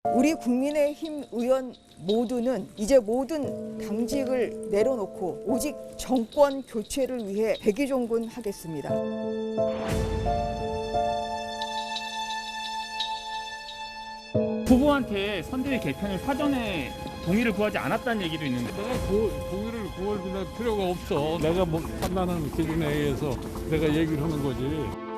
우리 국민의힘 의원 모두는 이제 모든 당직을 내려놓고 오직 정권 교체를 위해 백의종군하겠습니다. 후보한테 선대위 개편을 사전에 동의를 구하지 않았다는 얘기도 있는데 내가 동의를 구할 필요가 없어. 내가 뭐 판단하는 기준에 의해서 내가 얘기를 하는 거지.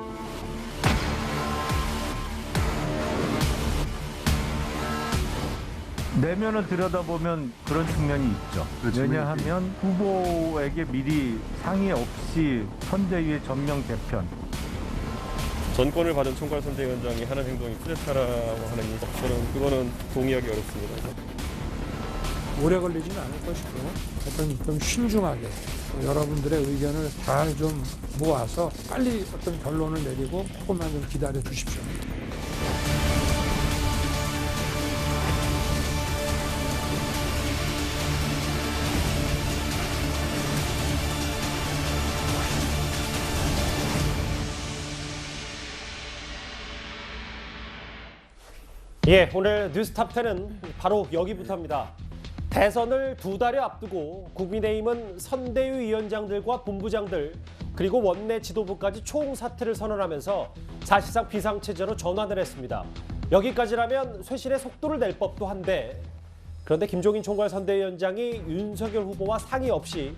내면을 들여다보면 그런 측면이 있죠. 왜냐하면 후보에게 미리 상의 없이 선대위의 전면 개편. 전권을 받은 총괄선대위원장이 하는 행동이 쿠데타라고 하는 이 저는 그거는 동의하기 어렵습니다. 오래 걸리지는 않을 것이고 하여튼 좀 신중하게 여러분들의 의견을 잘 좀 모아서 빨리 어떤 결론을 내리고 조금만 좀 기다려 주십시오. 예, 오늘 뉴스탑10은 바로 여기부터입니다. 대선을 2달여 앞두고 국민의힘은 선대위 위원장들과 본부장들 그리고 원내 지도부까지 총사퇴를 선언하면서 사실상 비상체제로 전환을 했습니다. 여기까지라면 쇄신의 속도를 낼 법도 한데 그런데 김종인 총괄선대위원장이 윤석열 후보와 상의 없이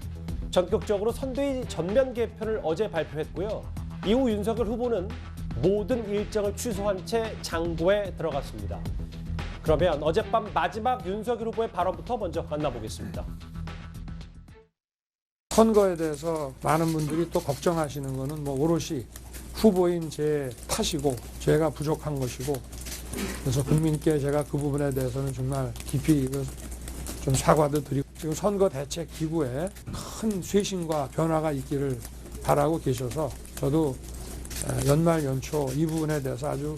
전격적으로 선대위 전면 개편을 어제 발표했고요. 이후 윤석열 후보는 모든 일정을 취소한 채 장고에 들어갔습니다. 그러면 어젯밤 마지막 윤석열 후보의 발언부터 먼저 만나보겠습니다. 선거에 대해서 많은 분들이 또 걱정하시는 거는 뭐 오롯이 후보인 제 탓이고 제가 부족한 것이고 그래서 국민께 제가 그 부분에 대해서는 정말 깊이 좀 사과도 드리고 지금 선거 대책 기구에 큰 쇄신과 변화가 있기를 바라고 계셔서 저도 연말 연초 이 부분에 대해서 아주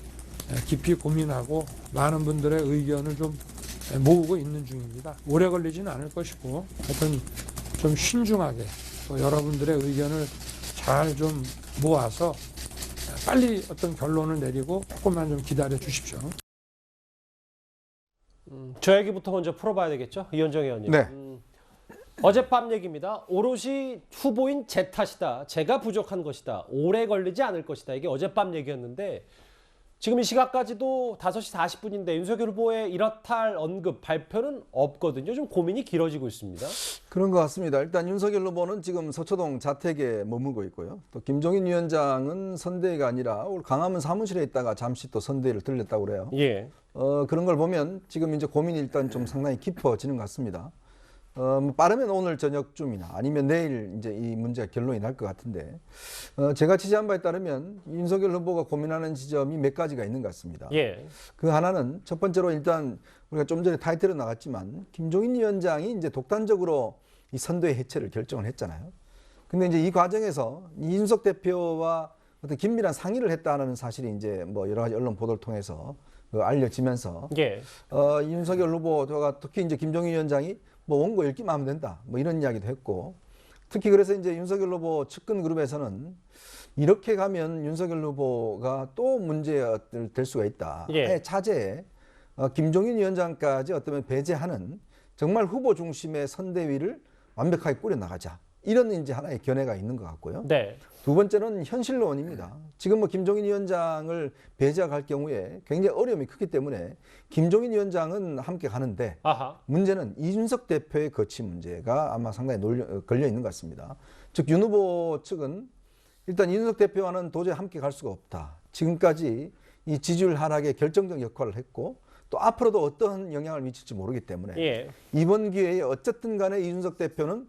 깊이 고민하고 많은 분들의 의견을 좀 모으고 있는 중입니다. 오래 걸리지는 않을 것이고 하여튼 좀 신중하게 또 여러분들의 의견을 잘 좀 모아서 빨리 어떤 결론을 내리고 조금만 좀 기다려 주십시오. 저 얘기부터 먼저 풀어봐야 되겠죠? 이현정 의원님. 네. 어젯밤 얘기입니다. 오롯이 후보인 제 탓이다. 제가 부족한 것이다. 오래 걸리지 않을 것이다. 이게 어젯밤 얘기였는데 지금 이 시각까지도 5시 40분인데 윤석열 후보의 이렇다 할 언급, 발표는 없거든요. 좀 고민이 길어지고 있습니다. 그런 것 같습니다. 일단 윤석열 후보는 지금 서초동 자택에 머물고 있고요. 또 김종인 위원장은 선대위가 아니라 오늘 강화문 사무실에 있다가 잠시 또 선대위를 들렸다고 그래요. 예. 그런 걸 보면 지금 이제 고민이 일단 좀 상당히 깊어지는 것 같습니다. 빠르면 오늘 저녁쯤이나 아니면 내일 이제 이 문제가 결론이 날 것 같은데, 제가 취재한 바에 따르면 윤석열 후보가 고민하는 지점이 몇 가지가 있는 것 같습니다. 예. 그 하나는 첫 번째로 일단 우리가 좀 전에 타이틀에 나갔지만 김종인 위원장이 이제 독단적으로 이 선대위 해체를 결정을 했잖아요. 근데 이제 이 과정에서 이준석 대표와 어떤 긴밀한 상의를 했다는 사실이 이제 뭐 여러 가지 언론 보도를 통해서 알려지면서 예. 윤석열 후보가 특히 이제 김종인 위원장이 뭐 원고 읽기만 하면 된다. 뭐 이런 이야기도 했고, 특히 그래서 이제 윤석열 후보 측근 그룹에서는 이렇게 가면 윤석열 후보가 또 문제가 될 수가 있다. 예. 차제에 김종인 위원장까지 어쩌면 배제하는 정말 후보 중심의 선대위를 완벽하게 꾸려나가자. 이런 이제 하나의 견해가 있는 것 같고요. 네. 두 번째는 현실론입니다. 지금 뭐 김종인 위원장을 배제할 경우에 굉장히 어려움이 크기 때문에 김종인 위원장은 함께 가는데 아하. 문제는 이준석 대표의 거취 문제가 아마 상당히 걸려 있는 것 같습니다. 즉 윤 후보 측은 일단 이준석 대표와는 도저히 함께 갈 수가 없다. 지금까지 이 지지율 하락에 결정적 역할을 했고 또 앞으로도 어떤 영향을 미칠지 모르기 때문에 예. 이번 기회에 어쨌든 간에 이준석 대표는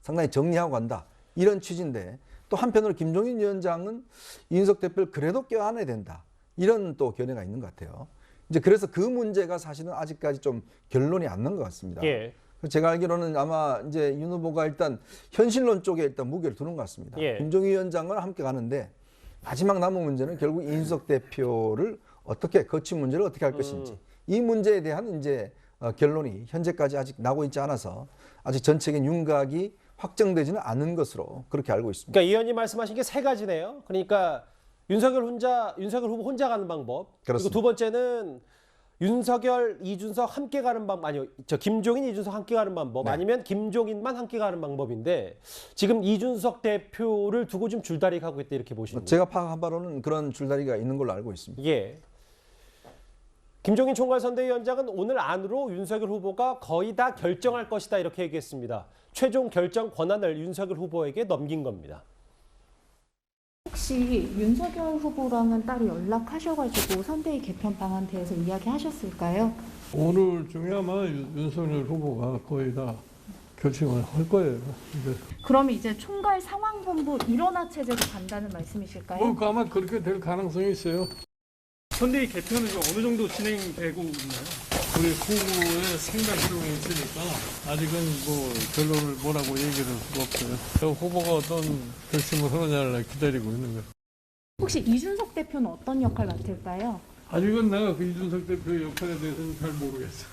상당히 정리하고 간다. 이런 취지인데 또 한편으로 김종인 위원장은 이준석 대표를 그래도 껴안아야 된다. 이런 또 견해가 있는 것 같아요. 이제 그래서 그 문제가 사실은 아직까지 좀 결론이 안 난 것 같습니다. 예. 제가 알기로는 아마 이제 윤 후보가 일단 현실론 쪽에 일단 무게를 두는 것 같습니다. 예. 김종인 위원장과 함께 가는데 마지막 남은 문제는 결국 이준석 대표를 어떻게 거취 문제를 어떻게 할 것인지 이 문제에 대한 이제 결론이 현재까지 아직 나고 있지 않아서 아직 전체적인 윤곽이 확정되지는 않은 것으로 그렇게 알고 있습니다. 그러니까 이 의원님 말씀하신 게 세 가지네요. 그러니까 윤석열 후보 혼자 가는 방법. 그렇습니다. 그리고 두 번째는 윤석열, 이준석 함께 가는 방법, 아니요, 김종인, 이준석 함께 가는 방법, 네. 아니면 김종인만 함께 가는 방법인데 지금 이준석 대표를 두고 좀 줄다리 가고 있다 이렇게 보시는 거예요? 제가 파악한 바로는 그런 줄다리가 있는 걸로 알고 있습니다. 예. 김종인 총괄선대위원장은 오늘 안으로 윤석열 후보가 거의 다 결정할 것이다 이렇게 얘기했습니다. 최종 결정 권한을 윤석열 후보에게 넘긴 겁니다. 혹시 윤석열 후보랑은 따로 연락하셔가지고 선대위 개편 방안 대해서 이야기하셨을까요? 오늘 중에 아마 윤석열 후보가 거의 다 결정을 할 거예요. 이제. 그러면 이제 총괄 상황본부 일원화 체제로 간다는 말씀이실까요? 아마 그렇게 될 가능성이 있어요. 선대위 개편은 좀 어느 정도 진행되고 있나요? 우리 후보의 생각 활동이 있으니까 아직은 뭐 결론을 뭐라고 얘기를 할 수가 없어요. 저 후보가 어떤 결심을 하느냐를 기다리고 있는 거예요. 혹시 이준석 대표는 어떤 역할 맡을까요? 아직은 내가 그 이준석 대표 역할에 대해서는 잘 모르겠어.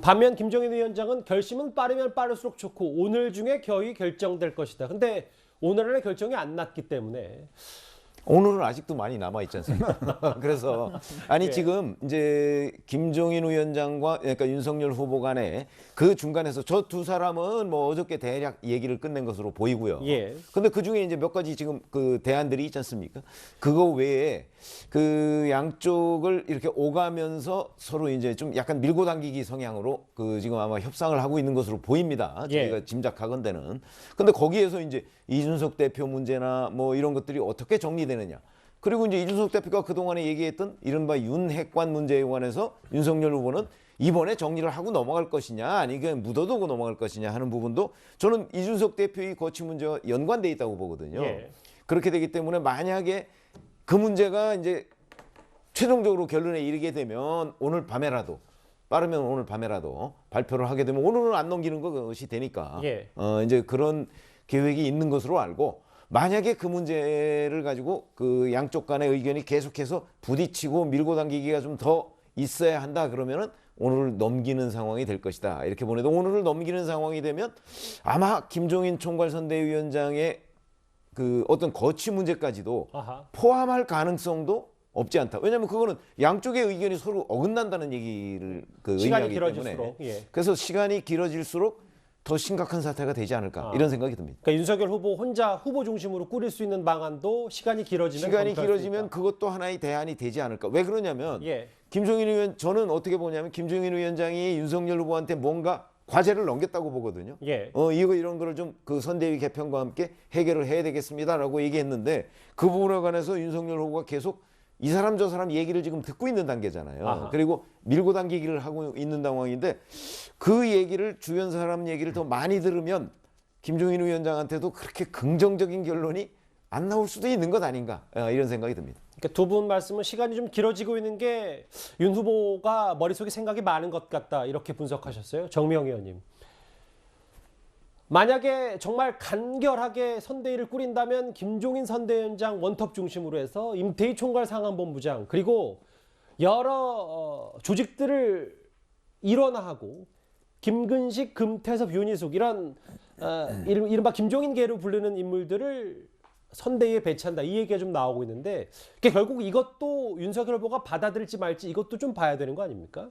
반면 김종인 위원장은 결심은 빠르면 빠를수록 좋고 오늘 중에 거의 결정될 것이다. 근데 오늘 안에 결정이 안 났기 때문에 오늘은 아직도 많이 남아 있지 않습니까? 그래서 아니 예. 지금 이제 김종인 위원장과 그러니까 윤석열 후보 간에 그 중간에서 저 두 사람은 뭐 어저께 대략 얘기를 끝낸 것으로 보이고요. 예. 근데 그 중에 이제 몇 가지 지금 그 대안들이 있지 않습니까? 그거 외에 그 양쪽을 이렇게 오가면서 서로 이제 좀 약간 밀고 당기기 성향으로 그 지금 아마 협상을 하고 있는 것으로 보입니다. 예. 저희가 짐작하건대는. 근데 거기에서 이제 이준석 대표 문제나 뭐 이런 것들이 어떻게 정리되느냐. 그리고 이제 이준석 대표가 그동안에 얘기했던 이른바 윤핵관 문제에 관해서 윤석열 후보는 이번에 정리를 하고 넘어갈 것이냐 아니면 묻어두고 넘어갈 것이냐 하는 부분도 저는 이준석 대표의 거취 문제와 연관돼 있다고 보거든요. 예. 그렇게 되기 때문에 만약에 그 문제가 이제 최종적으로 결론에 이르게 되면 오늘 밤에라도 빠르면 오늘 밤에라도 발표를 하게 되면 오늘은 안 넘기는 것이 되니까 예. 이제 그런 계획이 있는 것으로 알고 만약에 그 문제를 가지고 그 양쪽 간의 의견이 계속해서 부딪히고 밀고 당기기가 좀 더 있어야 한다 그러면은 오늘을 넘기는 상황이 될 것이다 이렇게 보내도 오늘을 넘기는 상황이 되면 아마 김종인 총괄선대위원장의 그 어떤 거취 문제까지도 아하. 포함할 가능성도 없지 않다. 왜냐하면 그거는 양쪽의 의견이 서로 어긋난다는 얘기를 그 시간이 의미하기 길어질수록. 때문에 예. 그래서 시간이 길어질수록 더 심각한 사태가 되지 않을까 이런 생각이 듭니다. 그러니까 윤석열 후보 혼자 후보 중심으로 꾸릴 수 있는 방안도 시간이 길어지면 시간이 검토할 수 길어지면 있다. 그것도 하나의 대안이 되지 않을까. 왜 그러냐면 예. 김종인 의원 저는 어떻게 보냐면 김종인 위원장이 윤석열 후보한테 뭔가 과제를 넘겼다고 보거든요. 예. 이런 거를 좀 그 선대위 개편과 함께 해결을 해야 되겠습니다라고 얘기했는데 그 부분에 관해서 윤석열 후보가 계속 이 사람 저 사람 얘기를 지금 듣고 있는 단계잖아요. 아하. 그리고 밀고 당기기를 하고 있는 상황인데 그 얘기를 주변 사람 얘기를 더 많이 들으면 김종인 위원장한테도 그렇게 긍정적인 결론이 안 나올 수도 있는 것 아닌가 이런 생각이 듭니다. 그러니까 두 분 말씀은 시간이 좀 길어지고 있는 게 윤 후보가 머릿속에 생각이 많은 것 같다 이렇게 분석하셨어요. 정미영 의원님. 만약에 정말 간결하게 선대위를 꾸린다면 김종인 선대위원장 원톱 중심으로 해서 임태희 총괄상황본부장 그리고 여러 조직들을 일원화하고 김근식, 금태섭, 윤희숙 이런 이른바 김종인계로 부르는 인물들을 선대위에 배치한다 이 얘기가 좀 나오고 있는데 결국 이것도 윤석열 후보가 받아들일지 말지 이것도 좀 봐야 되는 거 아닙니까?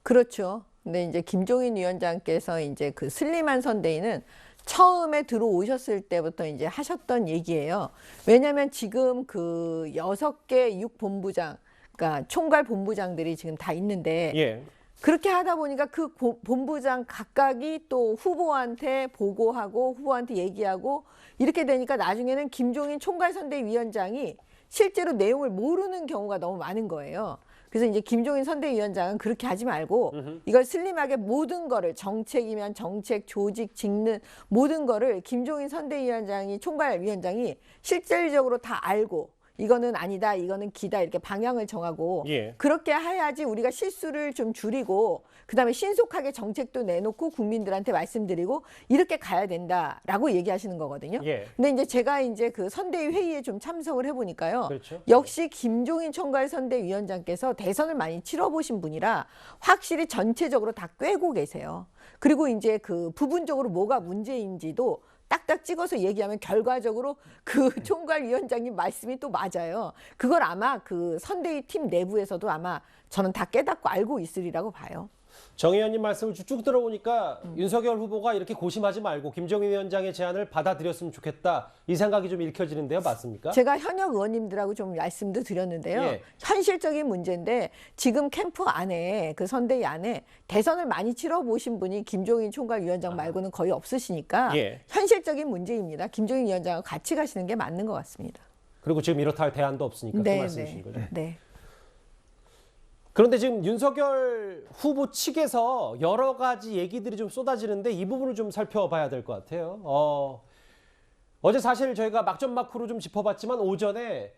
그렇죠. 근데 이제 김종인 위원장께서 이제 그 슬림한 선대위는 처음에 들어오셨을 때부터 이제 하셨던 얘기예요. 왜냐하면 지금 그 6개 6본부장, 그러니까 총괄 본부장들이 지금 다 있는데 예. 그렇게 하다 보니까 그 본부장 각각이 또 후보한테 보고하고 후보한테 얘기하고 이렇게 되니까 나중에는 김종인 총괄선대위원장이 실제로 내용을 모르는 경우가 너무 많은 거예요. 그래서 이제 김종인 선대위원장은 그렇게 하지 말고 이걸 슬림하게 모든 거를 정책이면 정책, 조직, 직능 모든 거를 김종인 선대위원장이 총괄위원장이 실질적으로 다 알고 이거는 아니다, 이거는 기다 이렇게 방향을 정하고 예. 그렇게 해야지 우리가 실수를 좀 줄이고 그다음에 신속하게 정책도 내놓고 국민들한테 말씀드리고 이렇게 가야 된다라고 얘기하시는 거거든요. 예. 근데 이제 제가 이제 그 선대위 회의에 좀 참석을 해보니까요. 그렇죠. 역시 김종인 총괄선대위원장께서 대선을 많이 치러보신 분이라 확실히 전체적으로 다 꿰고 계세요. 그리고 이제 그 부분적으로 뭐가 문제인지도 딱딱 찍어서 얘기하면 결과적으로 그 총괄위원장님 말씀이 또 맞아요. 그걸 아마 그 선대위 팀 내부에서도 아마 저는 다 깨닫고 알고 있으리라고 봐요. 정 의원님 말씀을 쭉 들어보니까 윤석열 후보가 이렇게 고심하지 말고 김종인 위원장의 제안을 받아들였으면 좋겠다 이 생각이 좀 읽혀지는데요. 맞습니까? 제가 현역 의원님들하고 좀 말씀도 드렸는데요. 예. 현실적인 문제인데 지금 캠프 안에 그 선대위 안에 대선을 많이 치러보신 분이 김종인 총괄위원장 말고는 거의 없으시니까 예. 현실적인 문제입니다. 김종인 위원장과 같이 가시는 게 맞는 것 같습니다. 그리고 지금 이렇다 할 대안도 없으니까 그 네, 말씀이신 네. 거죠. 네. 그런데 지금 윤석열 후보 측에서 여러 가지 얘기들이 좀 쏟아지는데 이 부분을 좀 살펴봐야 될 것 같아요. 어제 사실 저희가 막전막후로 좀 짚어봤지만 오전에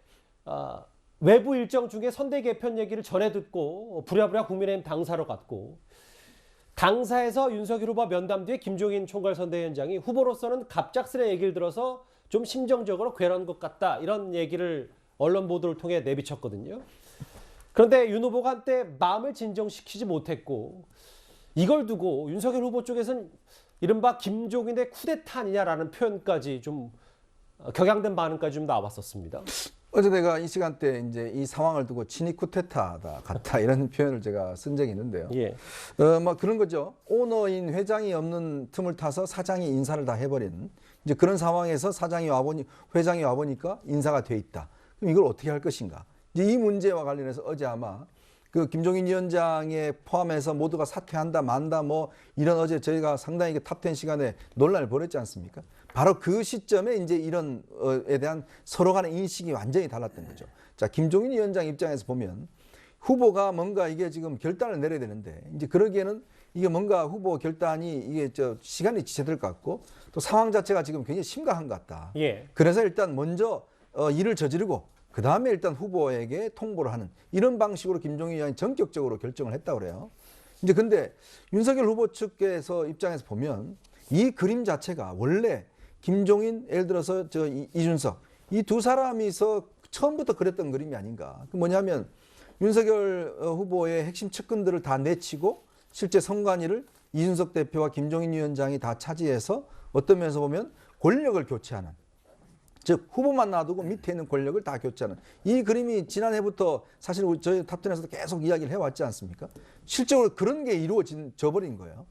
외부 일정 중에 선대 개편 얘기를 전해 듣고 부랴부랴 국민의힘 당사로 갔고 당사에서 윤석열 후보 면담 뒤에 김종인 총괄선대위원장이 후보로서는 갑작스레 얘기를 들어서 좀 심정적으로 괴로운 것 같다 이런 얘기를 언론 보도를 통해 내비쳤거든요. 그런데 윤 후보가 한때 마음을 진정시키지 못했고 이걸 두고 윤석열 후보 쪽에서는 이른바 김종인의 쿠데타 아니냐라는 표현까지 좀 격양된 반응까지 좀 나왔었습니다. 어제 내가 이 시간대 이제 이 상황을 두고 친이 쿠데타다 같다 이런 표현을 제가 쓴 적이 있는데요. 예. 뭐 그런 거죠. 오너인 회장이 없는 틈을 타서 사장이 인사를 다 해버린 이제 그런 상황에서 회장이 와보니까 인사가 돼 있다. 그럼 이걸 어떻게 할 것인가? 이제 이 문제와 관련해서 어제 아마 그 김종인 위원장에 포함해서 모두가 사퇴한다 만다 뭐 이런 어제 저희가 상당히 탑10 시간에 논란을 벌였지 않습니까? 바로 그 시점에 이제 이런 에 대한 서로 간의 인식이 완전히 달랐던 거죠. 자, 김종인 위원장 입장에서 보면 후보가 뭔가 이게 지금 결단을 내려야 되는데 이제 그러기에는 이게 뭔가 후보 결단이 이게 시간이 지체될 것 같고 또 상황 자체가 지금 굉장히 심각한 것 같다. 예. 그래서 일단 먼저 일을 저지르고 그 다음에 일단 후보에게 통보를 하는 이런 방식으로 김종인 위원장이 전격적으로 결정을 했다고 그래요. 이제 근데 윤석열 후보 측에서 입장에서 보면 이 그림 자체가 원래 김종인 예를 들어서 이준석 이 두 사람이서 처음부터 그렸던 그림이 아닌가. 그 뭐냐면 윤석열 후보의 핵심 측근들을 다 내치고 실제 선관위를 이준석 대표와 김종인 위원장이 다 차지해서 어떤 면에서 보면 권력을 교체하는 즉 후보만 놔두고 밑에 있는 권력을 다 교체하는 이 그림이 지난해부터 사실 저희 탑10에서도 계속 이야기를 해왔지 않습니까? 실제로 그런 게 이루어져 버린 거예요.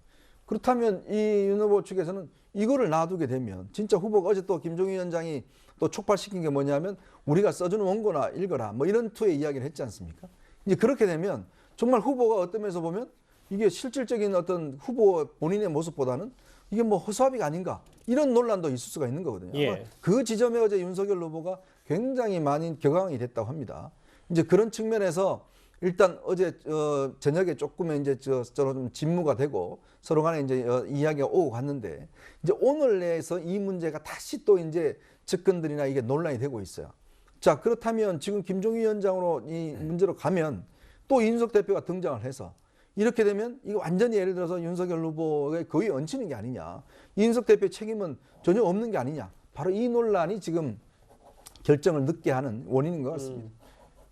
그렇다면 이 윤 후보 측에서는 이거를 놔두게 되면 진짜 후보가 어제 또 김종인 위원장이 또 촉발시킨 게 뭐냐면 우리가 써주는 원고나 읽어라 뭐 이런 투의 이야기를 했지 않습니까? 이제 그렇게 되면 정말 후보가 어떤 면에서 보면 이게 실질적인 어떤 후보 본인의 모습보다는 이게 뭐 허수아비가 아닌가 이런 논란도 있을 수가 있는 거거든요. 예. 그 지점에 어제 윤석열 후보가 굉장히 많이 격앙이 됐다고 합니다. 이제 그런 측면에서 일단 어제 저녁에 조금 이제 서로 좀 진무가 되고 서로 간에 이제 이야기가 오고 갔는데 이제 오늘 내에서 이 문제가 다시 또 이제 측근들이나 이게 논란이 되고 있어요. 자, 그렇다면 지금 김종인 위원장으로 이 문제로 가면 또 이준석 대표가 등장을 해서 이렇게 되면 이거 완전히 예를 들어서 윤석열 후보에 거의 얹히는 게 아니냐. 이준석 대표의 책임은 전혀 없는 게 아니냐. 바로 이 논란이 지금 결정을 늦게 하는 원인인 것 같습니다.